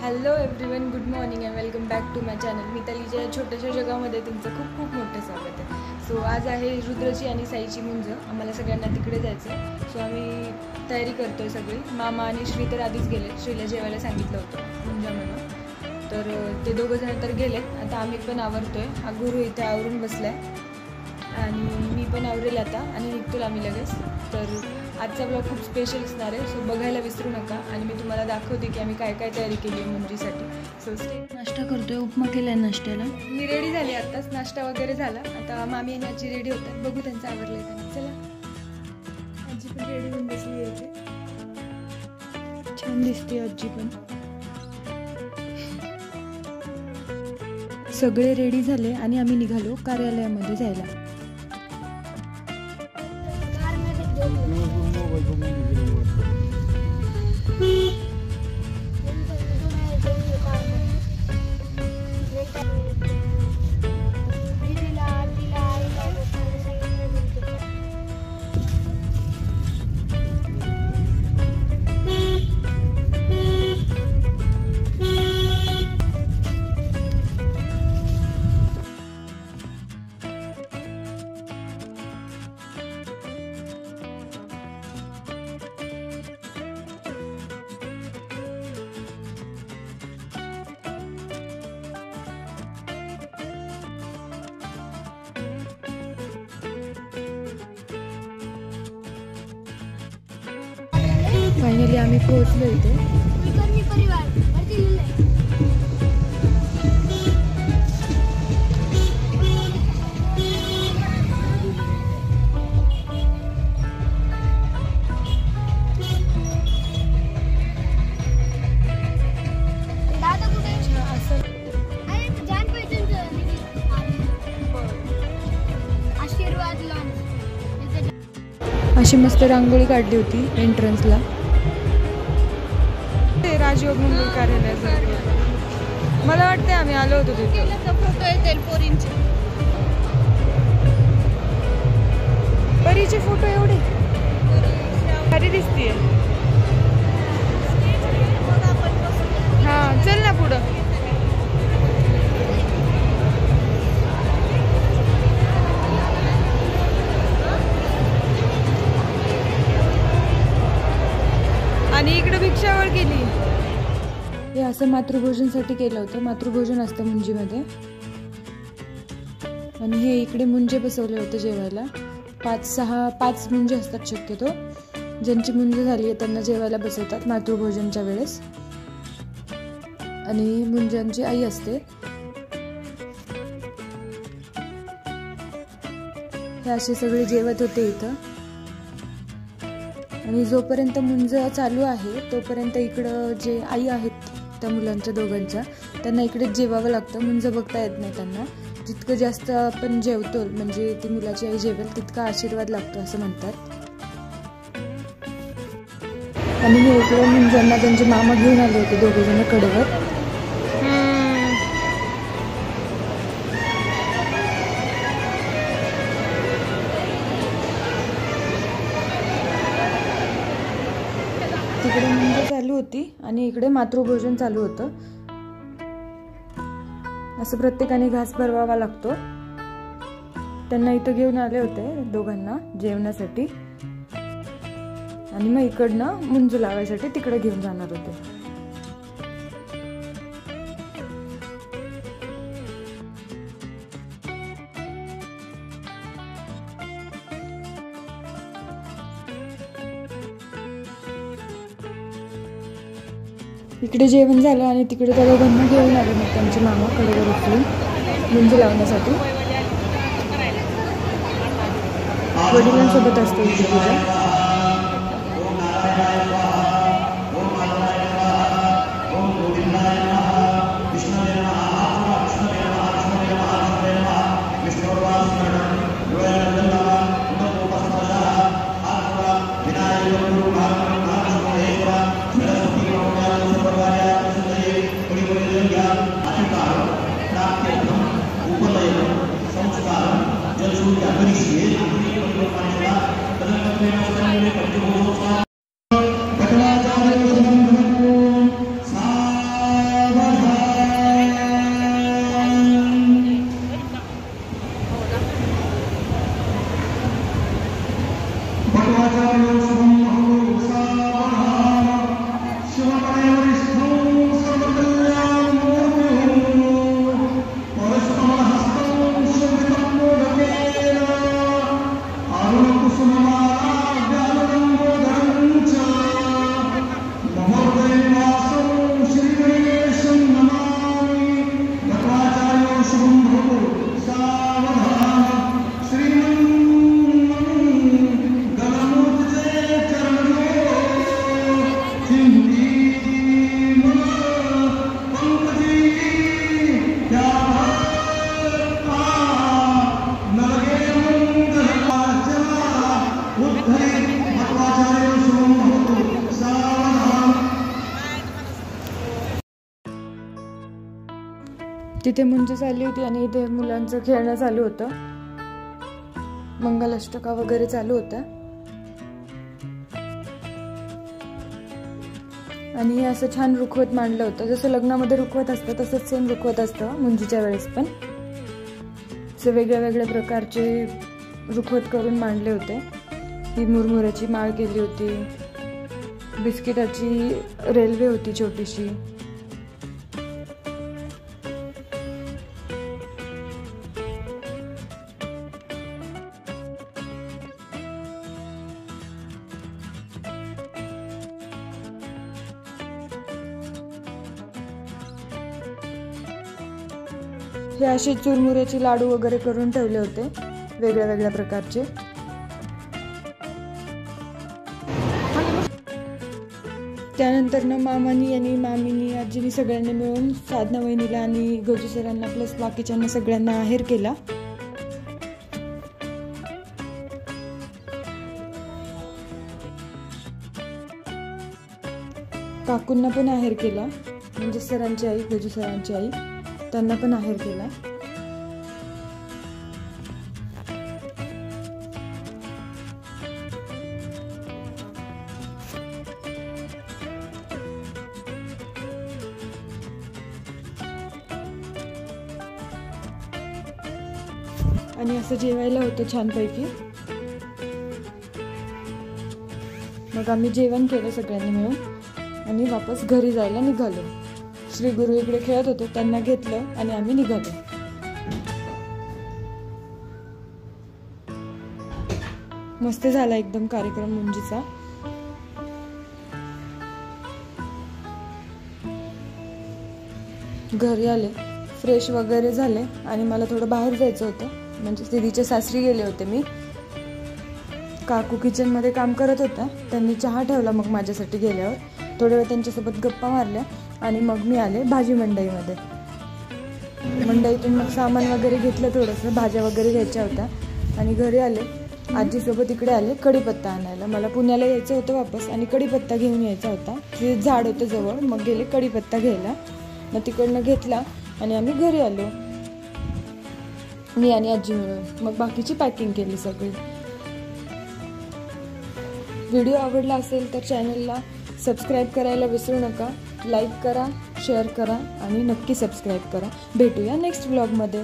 Hello everyone, good morning and welcome back to my channel. मितालीच्या या छोट्याशा जगामध्ये तुमचं खूप खूप मोठं स्वागत आहे. सो आज आहे रुद्रची आणि साईची मुंज. आम्हाला सगळ्यांना तिकडे जायचं आहे. सो आम्ही तयारी करतो आहे सगळी. मामा आणि श्री तर आधीच गेले. श्रीला जेवायला सांगितलं होतं मुंजा म्हणून, तर ते दोघंजण तर गेलेत. आता आम्ही पण आवरतो आहे. हा गुरु इथे आवरून बसला आहे आणि मी पण आवरेल आता आणि निघतो आम्ही लगेच. तर आजचा ब्लॉग खूप स्पेशल असणार आहे, सो बघायला विसरू नका. आणि मी तुम्हाला दाखवते की आम्ही काय काय तयारी केली आहे मुंजीसाठी. सो नाश्ता करतोय, उपमा केलाय नाश्त्याला. मी रेडी झाली आत्ताच, नाश्ता वगैरे झाला. आता मामी आणि आजी रेडी होतात, बघू त्यांचं आवरलंय का. चला, आजी पण रेडी होऊन बसली आहे. छान दिसते आजी पण. सगळे रेडी झाले आणि आम्ही निघालो कार्यालयामध्ये जायला. फायनली आम्ही पोहोचलो इथे. अशी मस्त रांगोळी काढली होती एंट्रन्सला. राजयोग मंगल कार्यालयाचं मला वाटतं आम्ही आलो होतो तिथे. फोटो येतील पोरींचे, परीचे फोटो एवढे भारी दिसतीये. हा चल ना पुढं. आणि इकडे भिक्षावळ केली. हे असं मातृभोजनसाठी केलं होतं. मातृभोजन असतं मुंजीमध्ये. आणि हे इकडे मुंजे बसवले होते जेवायला. 5-6 मुंजे असतात शक्यतो. ज्यांची मुंज झाली आहे त्यांना जेवायला बसवतात मातृभोजनच्या वेळेस. आणि मुंजांची आई असते. हे असे सगळे जेवत होते इथं. आणि जोपर्यंत मुंज चालू आहे तोपर्यंत इकडं जे आई आहेत त्या मुलांच्या दोघांच्या, त्यांना इकडेच जेवावं लागतं. मुंज बघता येत नाही त्यांना. जितकं जास्त आपण जेवतो म्हणजे ती मुलाची आई जेवेल तितका आशीर्वाद लागतो असं म्हणतात. आणि मी इकडे मुंजांना त्यांचे मामा घेऊन आले होते दोघेजण कडेवर. तिकडे मुंज चालू होती आणि इकडे मातृभोजन चालू होतं. असं प्रत्येकाने घास भरवावा लागतो. त्यांना इथं घेऊन आले होते दोघांना जेवणासाठी आणि मग इकडनं मुंज लावायसाठी तिकडे घेऊन जाणार होते. इकडे जेवण झालं आणि तिकडे त्या दोघांना घेऊन आले मग त्यांचे मामा कडेवर उचलून मुंज लावण्यासाठी. वडिलांसोबत असते इथे पूजा. तिथे मुंज चालली होती आणि इथे मुलांचं खेळणं चालू होतं, मंगलाष्टका वगैरे चालू होता. आणि हे असं छान रुखवत मांडलं होतं, जसं लग्नामध्ये रुखवत असतं तसंच सेम रुखवत असतं मुंजीच्या वेळेस पण. वेगळ्या वेगळ्या प्रकारचे रुखवत करून मांडले होते. ही मुरमुऱ्याची माळ केली होती, बिस्किटाची रेल्वे होती छोटीशी. हे असे चुरमुऱ्याचे लाडू वगैरे करून ठेवले होते वेगळ्या वेगळ्या प्रकारचे. त्यानंतर ना मामानी आणि मामीनी आजीनी सगळ्यांनी मिळून साधना वहिनीला आणि गजू सरांना प्लस बाकीच्यांना सगळ्यांना आहेर केला. काकूंना पण आहेर केला, म्हणजे सरांची आई, गजू सरांची आई, त्यांना पण आहेर केला. आणि असं जेवायला होतं छानपैकी. मग आम्ही जेवण केलं सगळ्यांनी मिळून आणि वापस घरी जायला निघालो. श्री गुरु इकडे खेळत होते, त्यांना घेतलं आणि आम्ही निघालो. मस्त झाला एकदम कार्यक्रम मुंजीचा. घरी आले, फ्रेश वगैरे झाले आणि मला थोडं बाहेर जायचं होतं, म्हणजे दीदीच्या सासरी गेले होते मी. काकू किचनमध्ये काम करत होता, त्यांनी चहा ठेवला मग माझ्यासाठी गेल्यावर. थोड्या वेळ त्यांच्यासोबत गप्पा मारल्या आणि मग मी आले भाजी मंडईमध्ये. मंडईतून मग सामान वगैरे घेतलं, थोडंसं भाज्या वगैरे घ्यायच्या होत्या आणि घरी आले. आजीसोबत इकडे आले कढीपत्ता आणायला. मला पुण्याला यायचं होतं वापस आणि कढीपत्ता घेऊन यायचा होता. ते झाड होतं जवळ, मग गेले कढीपत्ता घ्यायला. मग तिकडनं घेतला आणि आम्ही घरी आलो, मी आणि आजी मिळून. मग बाकीची पॅकिंग केली सगळी. व्हिडिओ आवडला असेल तर चॅनलला सबस्क्राईब करायला विसरू नका. लाईक करा, शेअर करा आणि नक्की सबस्क्राईब करा. भेटूया नेक्स्ट व्लॉगमध्ये.